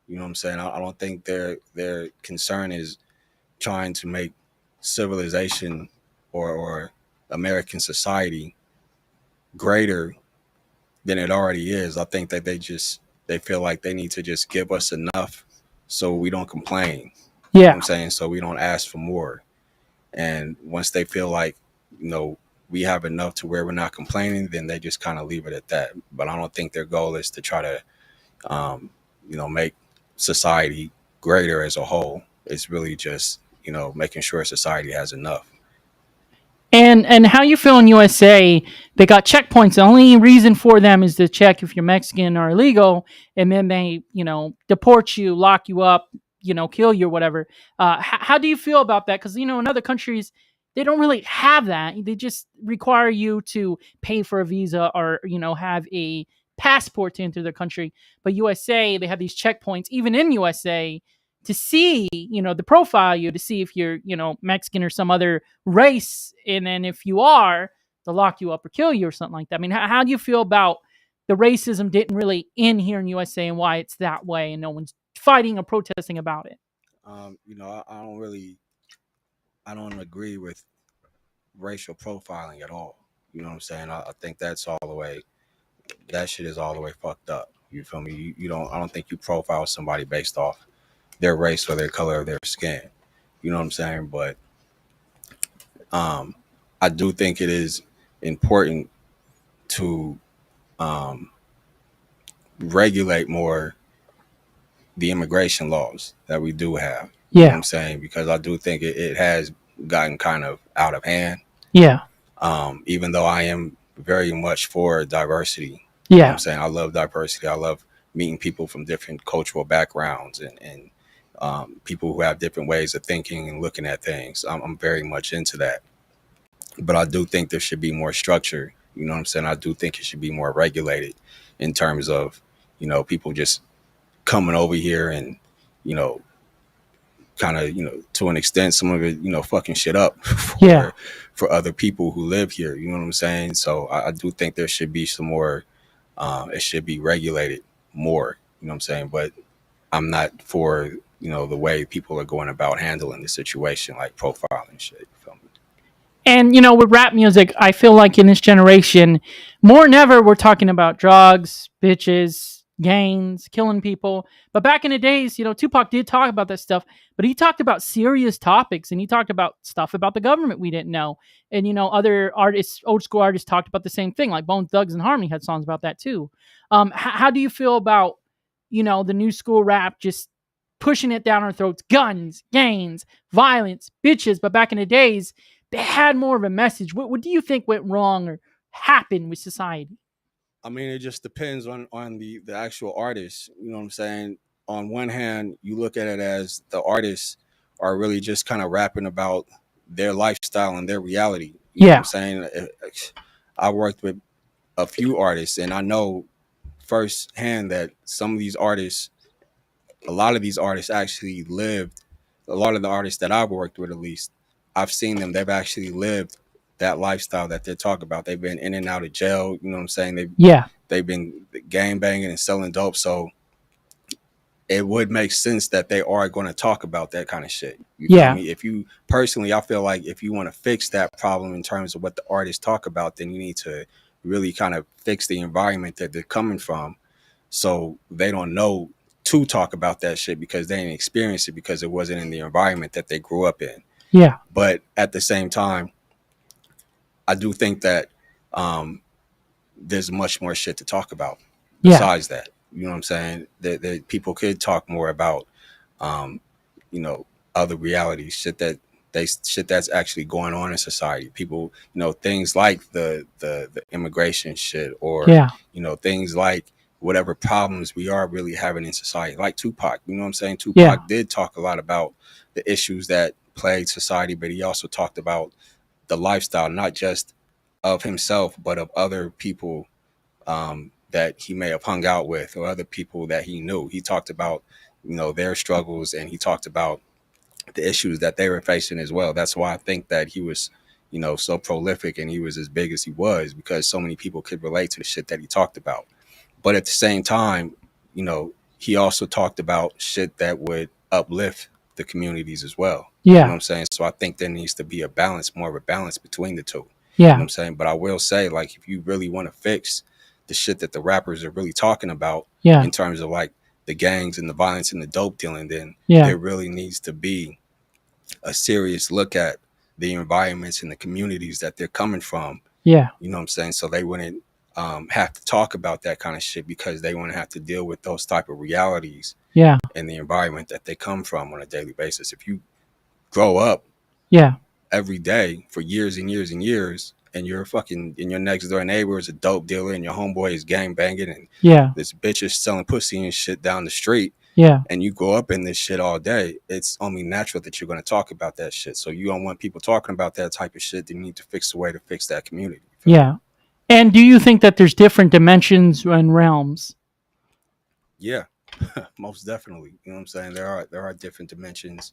You know what I'm saying? I don't think their concern is trying to make civilization or American society greater than it already is. I think that they feel like they need to just give us enough so we don't complain. You know what Yeah. I'm saying? So we don't ask for more. And once they feel like, you know, we have enough to where we're not complaining, then they just kind of leave it at that. But I don't think their goal is to try to, you know, make society greater as a whole. It's really just, you know, making sure society has enough. And how you feel in USA? They got checkpoints. The only reason for them is to check if you're Mexican or illegal, and then they, you know, deport you, lock you up, you know, kill you or whatever. How do you feel about that? Because you know, in other countries, they don't really have that. They just require you to pay for a visa or you know have a passport to enter their country. But USA, they have these checkpoints, even in USA, to see, you know, the profile you to see if you're, you know, Mexican or some other race, and then if you are, they'll lock you up or kill you or something like that. I mean, how do you feel about the racism didn't really end here in USA and why it's that way and no one's fighting or protesting about it? You know, I don't agree with racial profiling at all. You know what I'm saying? I think that shit is all the way fucked up. You feel me? I don't think you profile somebody based off their race or their color of their skin. You know what I'm saying? But um, I do think it is important to um, regulate more the immigration laws that we do have. You know what Yeah, I'm saying? Because I do think it has gotten kind of out of hand. yeah, Even though I am very much for diversity. You know what I'm yeah, saying? I love diversity. I love meeting people from different cultural backgrounds and people who have different ways of thinking and looking at things. I'm very much into that. But I do think there should be more structure. You know what I'm saying? I do think it should be more regulated in terms of, you know, people just coming over here and, you know, kind of, you know, to an extent, some of it, you know, fucking shit up yeah. for other people who live here. You know what I'm saying? So I do think there should be some more. It should be regulated more. You know what I'm saying? But I'm not for, you know, the way people are going about handling the situation, like profiling shit. You feel me? And you know, with rap music, I feel like in this generation, more than ever, we're talking about drugs, bitches, gangs, killing people. But back in the days, you know, Tupac did talk about that stuff, but he talked about serious topics and he talked about stuff about the government we didn't know. And you know, other artists, old school artists, talked about the same thing. Like Bone Thugs and Harmony had songs about that too. How do you feel about, you know, the new school rap just pushing it down our throats? Guns, gangs, violence, bitches. But back in the days, they had more of a message. What do you think went wrong or happened with society? I mean, it just depends on the actual artist. You know what I'm saying? On one hand, you look at it as the artists are really just kind of rapping about their lifestyle and their reality. You know what I'm Yeah, saying? I worked with a few artists, and I know firsthand that some of these artists, a lot of these artists actually lived. A lot of the artists that I've worked with, at least, I've seen them. They've actually lived that lifestyle that they're talking about. They've been in and out of jail. You know what I'm saying? yeah, They've been gang banging and selling dope. So it would make sense that they are going to talk about that kind of shit. You feel yeah, me? If you personally, I feel like if you want to fix that problem in terms of what the artists talk about, then you need to really kind of fix the environment that they're coming from, so they don't know to talk about that shit because they didn't experience it because it wasn't in the environment that they grew up in. yeah, But at the same time, I do think that um, there's much more shit to talk about yeah, besides that. You know what I'm saying? That people could talk more about, um, you know, other realities, shit that's actually going on in society. People, you know, things like the immigration shit, or yeah, you know, things like whatever problems we are really having in society. Like Tupac, you know what I'm saying? Tupac did talk a lot about the issues that plagued society, but he also talked about the lifestyle, not just of himself, but of other people that he may have hung out with or other people that he knew. He talked about, their struggles, and he talked about the issues that they were facing as well. That's why I think that he was, so prolific and he was as big as he was, because so many people could relate to the shit that he talked about. But at the same time, he also talked about shit that would uplift the communities as well. Yeah. You know what I'm saying? So I think there needs to be more of a balance between the two. Yeah. You know what I'm saying? But I will say, like, if you really want to fix the shit that the rappers are really talking about in terms of like the gangs and the violence and the dope dealing, then there really needs to be a serious look at the environments and the communities that they're coming from. Yeah. You know what I'm saying? So they wouldn't have to talk about that kind of shit, because they wouldn't have to deal with those type of realities in the environment that they come from on a daily basis. If you grow up every day for years and years and years, and your next door neighbor is a dope dealer, and your homeboy is gang banging, and this bitch is selling pussy and shit down the street, and you grow up in this shit all day, it's only natural that you're going to talk about that shit. So you don't want people talking about that type of shit. They need to fix the way to fix that community. And do you think that there's different dimensions and realms? Yeah, most definitely. You know what I'm saying? There are different dimensions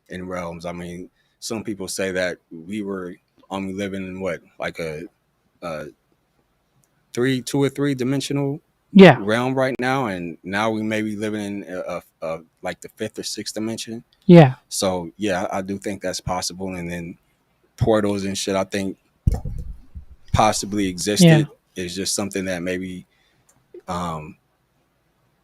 and realms. I mean, some people say that we were only living in what, like a 2 or 3 dimensional realm right now, and now we may be living in a like the 5th or 6th dimension. So I do think that's possible. And then portals and shit, I think possibly existed. It's just something that maybe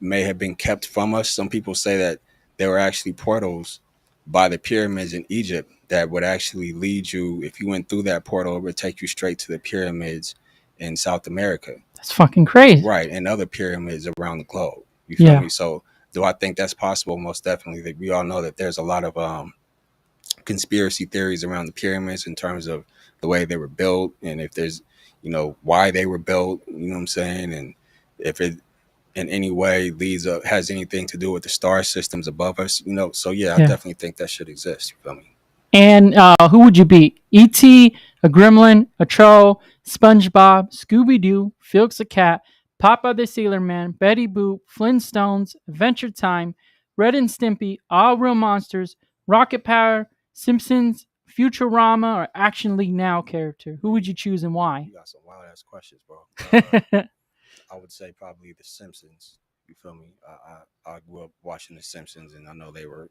may have been kept from us. Some people say that there were actually portals by the pyramids in Egypt that would actually lead you, if you went through that portal, it would take you straight to the pyramids in South America. That's fucking crazy. Right, and other pyramids around the globe. You feel me? So do I think that's possible? Most definitely. That we all know that there's a lot of conspiracy theories around the pyramids in terms of the way they were built, and if there's, why they were built, you know what I'm saying, and if it in any way has anything to do with the star systems above us, So I definitely think that should exist. You feel me? And who would you be? E.T., a gremlin, a troll, SpongeBob, Scooby-Doo, Felix the Cat, Popeye the Sailor Man, Betty Boop, Flintstones, Adventure Time, Red and Stimpy, All Real Monsters, Rocket Power, Simpsons, Futurama, or Action League Now character? Who would you choose and why? You got some wild ass questions, bro. I would say probably The Simpsons. You feel me? I grew up watching The Simpsons, and I know they were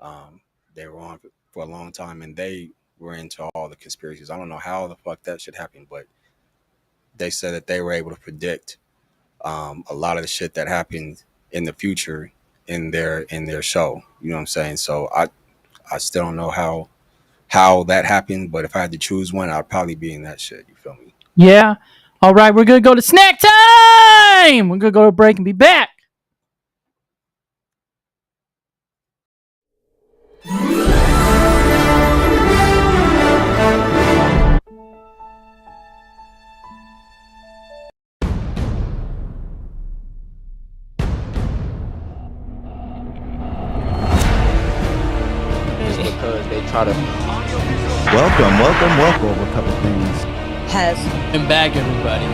on for a long time, and they were into all the conspiracies. I don't know how the fuck that should happen, but they said that they were able to predict a lot of the shit that happened in the future in their show. You know what I'm saying? So I still don't know how that happened, but if I had to choose one, I'd probably be in that shit. You feel me? Yeah. All right, we're going to go to snack time. We're going to go to a break and be back. Because they try to welcome a couple things has been back, everybody.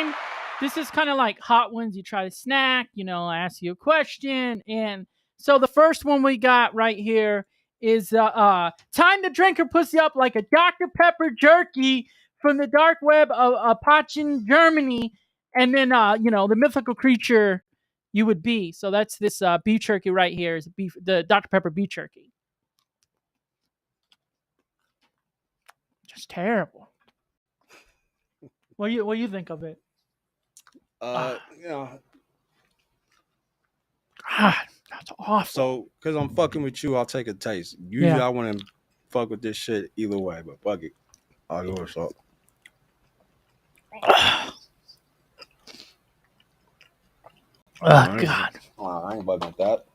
time, this is kind of like Hot Ones. You try to snack, I ask you a question. And so the first one we got right here is time to drink her pussy up like a Dr. Pepper jerky from the dark web of Apachen, Germany. And then, the mythical creature you would be. So that's this beef jerky right here is the Dr. Pepper beef jerky. Just terrible. What do you think of it? God, that's awful. So, because I'm fucking with you, I'll take a taste. Usually, I want to fuck with this shit either way, but fuck it. I'll go with salt. Oh, God. I ain't bugging with that.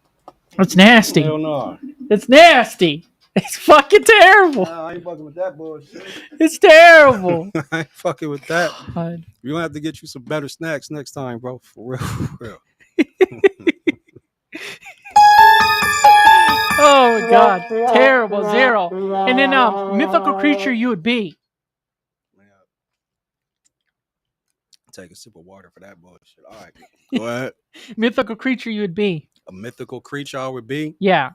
It's nasty. Hell no. It's nasty. It's fucking terrible. I ain't fucking with that bullshit. It's terrible. I ain't fucking with that. God. You're going to have to get you some better snacks next time, bro. For real. For real. Oh, my God. Terrible. 0. And then mythical creature you would be. Take a sip of water for that bullshit. All right. Go ahead. Mythical creature you would be. A mythical creature I would be? Yeah.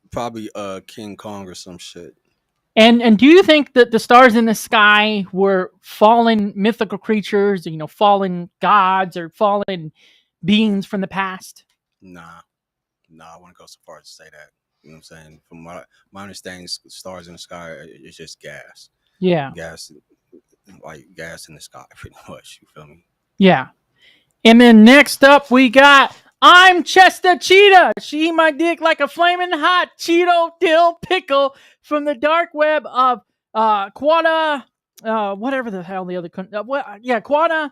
Probably King Kong or some shit. And do you think that the stars in the sky were fallen mythical creatures, fallen gods or fallen beings from the past? Nah, I wouldn't go so far as to say that. You know what I'm saying? From my understanding, stars in the sky, it's just gas. Yeah. Gas, like gas in the sky, pretty much. You feel me? Yeah. And then next up, we got I'm Chester Cheetah. She eat my dick like a flaming hot Cheeto dill pickle from the dark web of Quetta, whatever the hell the other country. Quetta,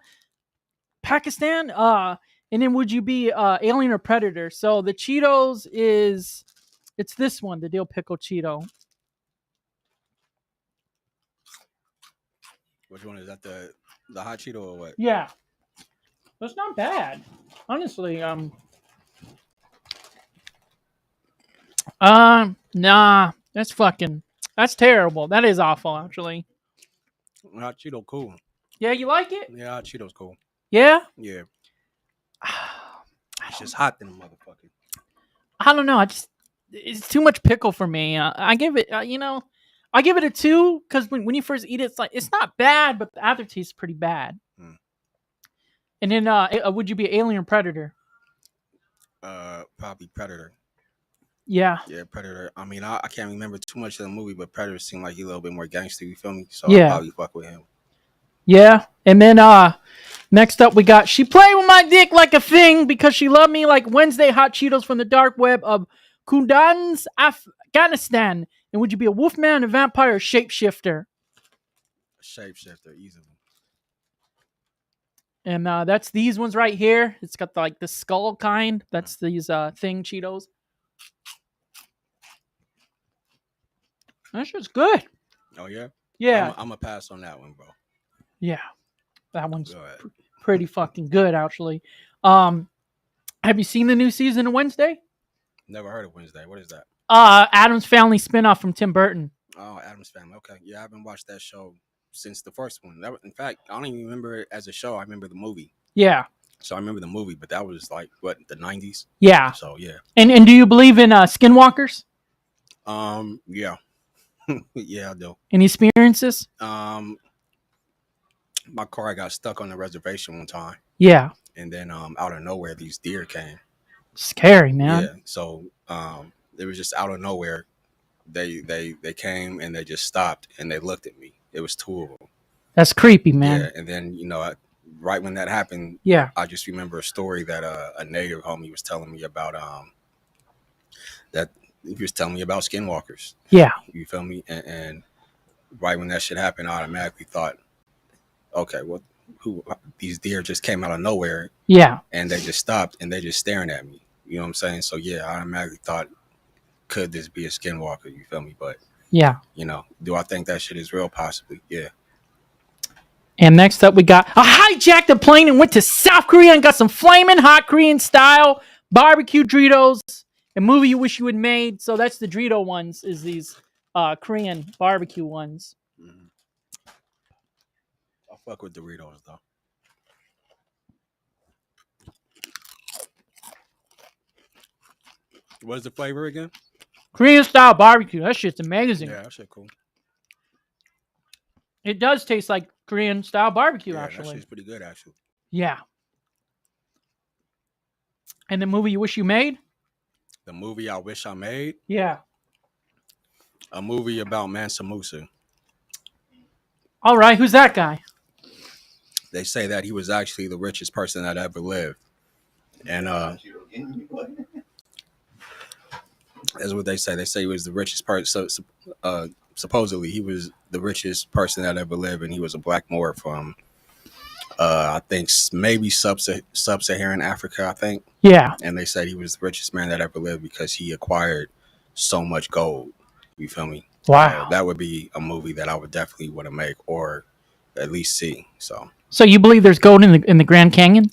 Pakistan. And then would you be alien or predator? So the Cheetos it's this one, the dill pickle Cheeto. Which one is that? The hot Cheeto or what? Yeah. That's not bad. Honestly, nah, that's terrible. That is awful, actually. Hot Cheeto cool. Yeah, you like it? Yeah, hot Cheeto's cool. Yeah? Yeah. It's just hot than a motherfucker. I don't know. It's too much pickle for me. I give it, I give it a 2 because when you first eat it, it's not bad, but the aftertaste is pretty bad. And then, would you be alien or predator? Probably predator. Yeah. Yeah, predator. I mean, I can't remember too much of the movie, but predator seemed like he's a little bit more gangster. You feel me? So yeah. I'll probably fuck with him. Yeah. And then, next up, we got she played with my dick like a thing because she loved me like Wednesday hot Cheetos from the dark web of Gunz, Afghanistan. And would you be a wolfman, a vampire, or shapeshifter? Shapeshifter, easily. And that's these ones right here. It's got the skull kind. That's these thing Cheetos. That's just good. Oh yeah. Yeah. I'm gonna pass on that one, bro. Yeah, that one's pretty fucking good, actually. Have you seen the new season of Wednesday? Never heard of Wednesday. What is that? Addams Family spinoff from Tim Burton. Oh, Addams Family. Okay, yeah, I haven't watched that show since the first one. In fact, I don't even remember it as a show. I remember the movie. Yeah. So I remember the movie, but that was like what, the 90s? Yeah. So yeah. And do you believe in skinwalkers? Yeah. Yeah, I do. Any experiences? My car got stuck on the reservation one time. Yeah. And then out of nowhere these deer came. Scary, man. Yeah. So it was just out of nowhere. They came and they just stopped and they looked at me. It was 2 of them. That's creepy, man. Yeah. And then right when that happened, I just remember a story that a native homie was telling me about that he was telling me about skinwalkers. Yeah. You feel me? And right when that shit happened, I automatically thought, okay, well, these deer just came out of nowhere. Yeah. And they just stopped and they just staring at me. You know what I'm saying? So yeah, I automatically thought, could this be a skinwalker? You feel me? But yeah. Do I think that shit is real? Possibly. Yeah. And next up, we got hijacked a plane and went to South Korea and got some flaming hot Korean style barbecue Doritos A movie you wish you had made. So that's the Dorito ones. Is these Korean barbecue ones? Mm-hmm. I fuck with Doritos though. What's the flavor again? Korean style barbecue. That shit's amazing. Yeah, that shit cool. It does taste like Korean style barbecue, Yeah, actually. that shit's pretty good, actually. Yeah. And the movie you wish you made? The movie I wish I made? Yeah. A movie about Mansa Musa. All right, who's that guy? They say that he was actually the richest person that ever lived. And that's what they say. They say he was the richest person. So, supposedly, he was the richest person that ever lived, and he was a black Moor from, I think, maybe sub-Saharan Africa, I think. Yeah. And they said he was the richest man that ever lived because he acquired so much gold. You feel me? Wow. That would be a movie that I would definitely want to make or at least see. So you believe there's gold in the Grand Canyon?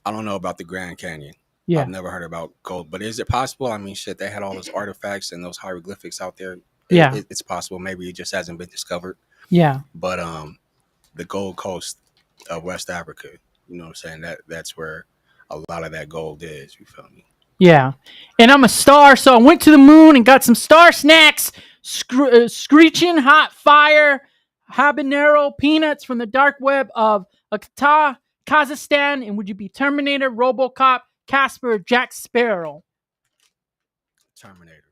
I don't know about the Grand Canyon. Yeah. I've never heard about gold, but is it possible? I mean, shit, they had all those artifacts and those hieroglyphics out there. Yeah. It's possible. Maybe it just hasn't been discovered. Yeah. But the Gold Coast of West Africa, you know what I'm saying? That's where a lot of that gold is. You feel me? Yeah. And I'm a star, so I went to the moon and got some star snacks. Screeching hot fire, habanero peanuts from the dark web of Akta, Kazakhstan. And would you be Terminator, RoboCop, Casper, Jack Sparrow? Terminator.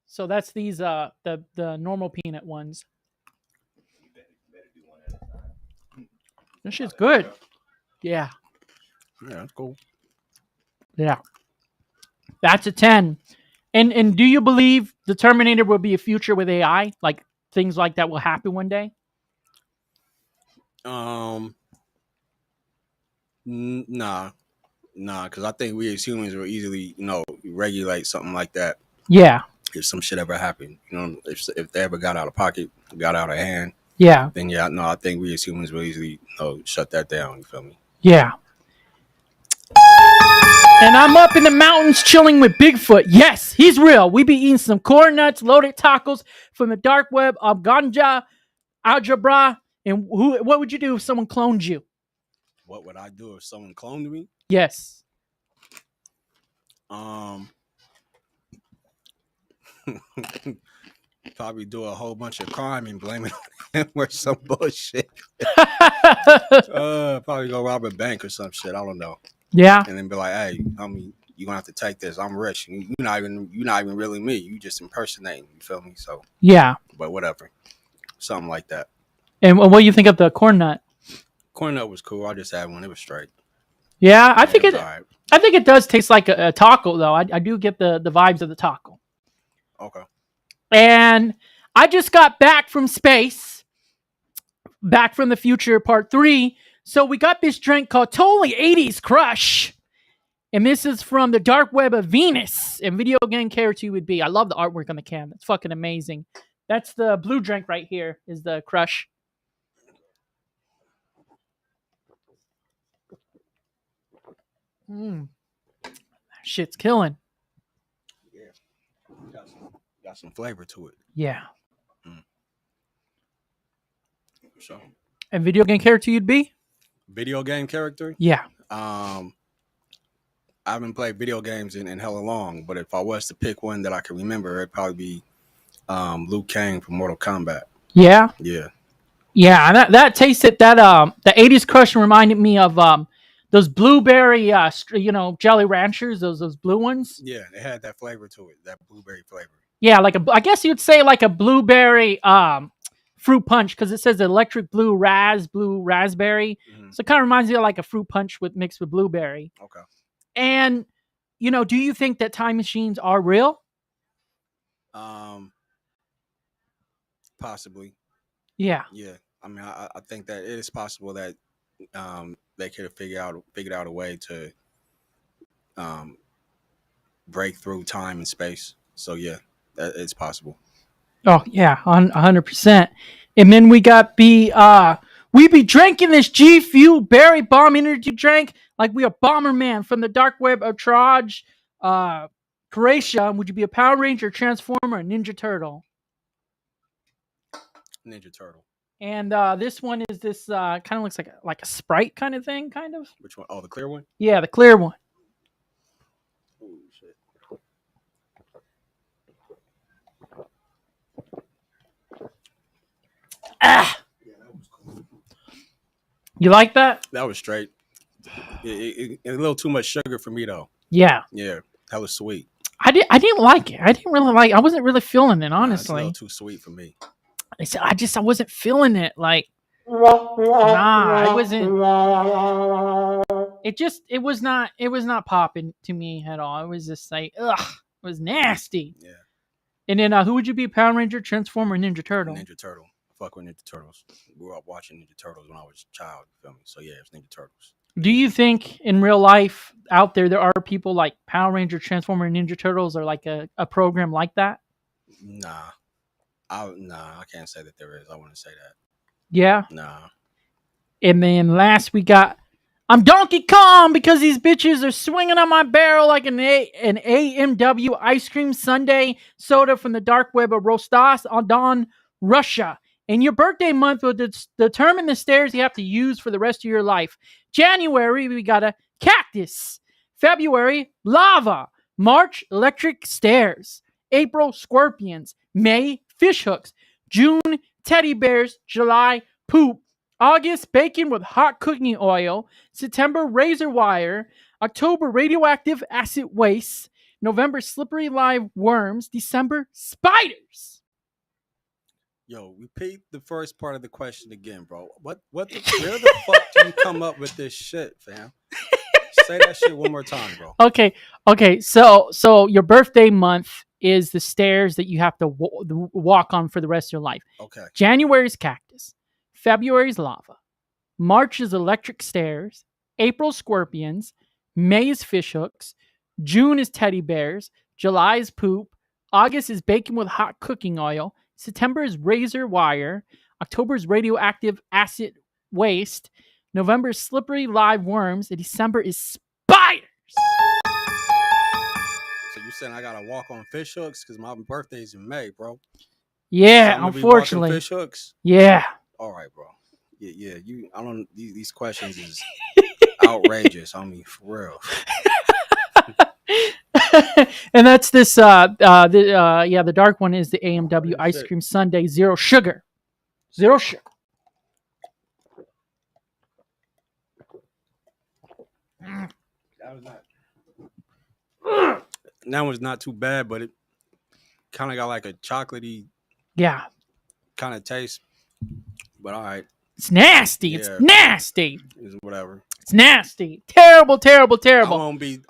So that's these the normal peanut ones. This shit's good. Yeah. Yeah, that's cool. Yeah. That's a 10. And do you believe the Terminator will be a future with AI? Like things like that will happen one day? Nah, because I think we as humans will easily, regulate something like that. Yeah. If some shit ever happened, if they ever got out of pocket, got out of hand, yeah, then yeah, no, I think we as humans will easily, shut that down. You feel me? Yeah. And I'm up in the mountains chilling with Bigfoot. Yes, he's real. We be eating some corn nuts, loaded tacos from the dark web of ganja, algebra. And what would you do if someone cloned you? What would I do if someone cloned me? Yes. Probably do a whole bunch of crime and blame it on him or some bullshit. Probably go rob a bank or some shit. I don't know. Yeah. And then be like, hey, homie, you're gonna have to take this. I'm rich. You're not even really me. You just impersonating. You feel me? So yeah. But whatever. Something like that. And what do you think of the corn nut? Corn nut was cool. I just had one. It was straight. Yeah, I think it. Right. I think it does taste like a taco, though. I do get the vibes of the taco. Okay. And I just got back from space, Back from the Future Part 3. So we got this drink called Totally 80s Crush. And this is from the dark web of Venus. And video game character would be. I love the artwork on the can. It's fucking amazing. That's the blue drink right here is the Crush. That shit's killing. Yeah. Got some flavor to it. Yeah. So. And video game character you'd be? Video game character? Yeah. I haven't played video games in hella long, but if I was to pick one that I can remember, it'd probably be Liu Kang from Mortal Kombat. Yeah? Yeah. Yeah, that tasted that the 80s Crush reminded me of those blueberry Jolly Ranchers, those blue ones. Yeah, it had that flavor to it, that blueberry flavor. Yeah, I guess you'd say like a blueberry fruit punch because it says electric blue raspberry. Mm-hmm. So it kind of reminds me of like a fruit punch mixed with blueberry. Okay. And do you think that time machines are real? Possibly. Yeah. Yeah. I mean, I think that it is possible that they could have figured out a way to break through time and space. So yeah, it's possible. Oh yeah, 100%. And then we got we be drinking this G Fuel Berry Bomb energy drink Like we are Bomberman from the dark web of Traj, Croatia. Would you be a Power Ranger, Transformer, or Ninja Turtle? Ninja Turtle. And this one is this kind of looks like a Sprite kind of thing, kind of. Which one? Oh, the clear one? Yeah, the clear one. Oh, shit. Ah! Yeah, that was cool. You like that? That was straight. A little too much sugar for me, though. Yeah. Yeah, that was sweet. I didn't like it. I wasn't really feeling it, honestly. It's a little too sweet for me. I wasn't feeling it. Like, nah, I wasn't. It was not popping to me at all. It was just like, ugh, it was nasty. Yeah. And then, who would you be, Power Ranger, Transformer, or Ninja Turtle? Ninja Turtle. Fuck with Ninja Turtles. We grew up watching Ninja Turtles when I was a child. You feel me? So yeah, it's Ninja Turtles. Do you think in real life out there are people like Power Ranger, Transformer, and Ninja Turtles, or like a program like that? Nah. I can't say that there is. I wouldn't say that. Yeah. Nah. And then last we got, I'm Donkey Kong because these bitches are swinging on my barrel like an AMW ice cream sundae soda from the dark web of Rostov-on-Don, Russia. And your birthday month will determine the stairs you have to use for the rest of your life. January, we got a cactus. February, lava. March, electric stairs. April, scorpions. May, fish hooks. June, teddy bears. July, poop. August, bacon with hot cooking oil. September, razor wire. October, radioactive acid waste. November, slippery live worms. December, spiders. Yo, repeat the first part of the question again, bro. Where the fuck do you come up with this shit, fam? Say that shit one more time, bro. Okay. So your birthday month is the stairs that you have to walk on for the rest of your life. Okay. January is cactus. February is lava. March is electric stairs. April, scorpions. May is fish hooks. June is teddy bears. July is poop. August is bacon with hot cooking oil. September is razor wire. October is radioactive acid waste. November is slippery live worms. And December is spiders. So you saying I gotta walk on fish hooks because my birthday's in May, bro? Yeah, so unfortunately. Fish hooks. Yeah. All right, bro. Yeah. I don't. These questions is outrageous. I mean, for real. And that's this. The dark one is the AMW ice cream sundae, zero sugar. Zero sugar. That was not too bad, but it kind of got like a chocolatey, kind of taste. But all right, it's nasty. Yeah. It's nasty. It's whatever. It's nasty. Terrible. I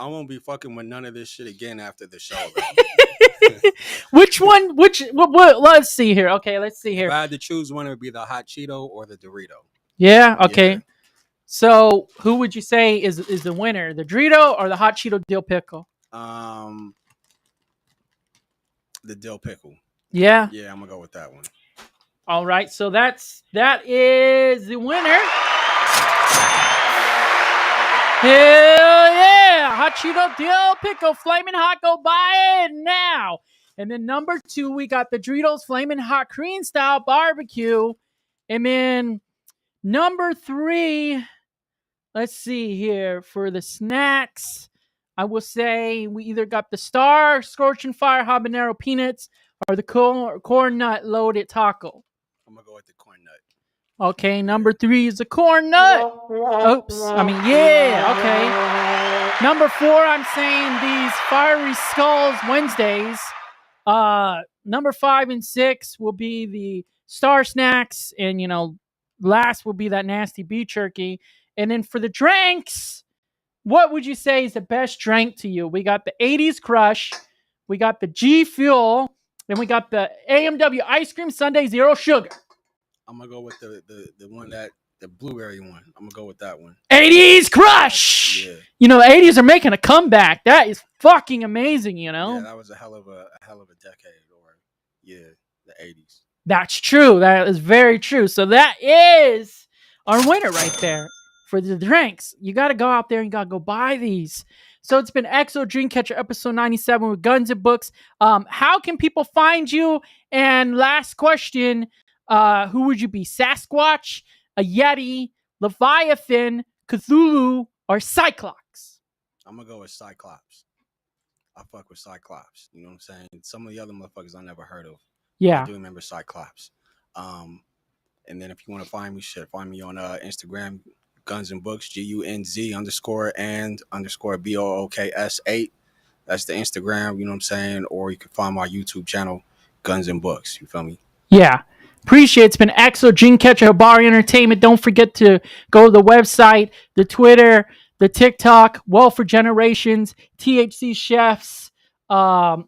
won't be fucking with none of this shit again after the show. Which one? What? Let's see here. Okay, let's see here. If I had to choose one, it would be the hot Cheeto or the Dorito. Yeah. Okay. Yeah. So, who would you say is the winner? The Dorito or the hot Cheeto dill pickle? The dill pickle. Yeah. Yeah, I'm gonna go with that one. All right. So that is the winner. Hell yeah! Hot Cheeto dill pickle, flaming hot. Go buy it now. And then number 2, we got the Doritos flaming hot Korean style barbecue. And then number 3, let's see here for the snacks. I will say we either got the Star Scorching Fire Habanero Peanuts or the corn nut loaded taco. I'm gonna go with the corn nut. Okay, number 3 is the corn nut. Oops. Okay. Number 4, I'm saying these Fiery Skulls Wednesdays. Number 5 and 6 will be the Star Snacks. And, last will be that nasty beef jerky. And then for the drinks, what would you say is the best drink to you? We got the 80s Crush. We got the G Fuel. And we got the AMW Ice Cream Sundae Zero Sugar. I'm gonna go with the one the blueberry one. I'm gonna go with that one. 80s Crush. Yeah. The 80s are making a comeback. That is fucking amazing. Yeah, that was a hell of a decade. Or the 80s. That's true. That is very true. So that is our winner right there. for the drinks. You got to go out there and you got to go buy these. So it's been XO Dream Katcher episode 97 with Gunz and Books. How can people find you? And last question, who would you be? Sasquatch, a Yeti, Leviathan, Cthulhu, or Cyclops? I'm going to go with Cyclops. I fuck with Cyclops. You know what I'm saying? Some of the other motherfuckers I never heard of. Yeah. I do remember Cyclops. And then if you want to find me, find me on Instagram, Gunz and Books, GUNZ_and_BOOKS8. That's the Instagram, you know what I'm saying? Or you can find my YouTube channel, Gunz and Books. You feel me? Yeah. Appreciate it. It's been XO Dream Katcher, Habari Entertainment. Don't forget to go to the website, the Twitter, the TikTok, Well for Generations, THC Chefs, the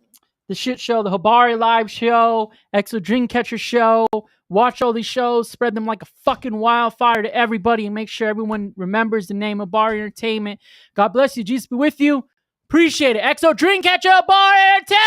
Shit Show, the Habari Live Show, XO Dream Katcher Show. Watch all these shows, spread them like a fucking wildfire to everybody, and make sure everyone remembers the name of Habari Entertainment. God bless you. Jesus be with you. Appreciate it. XO Dream Katcher, Habari Entertainment.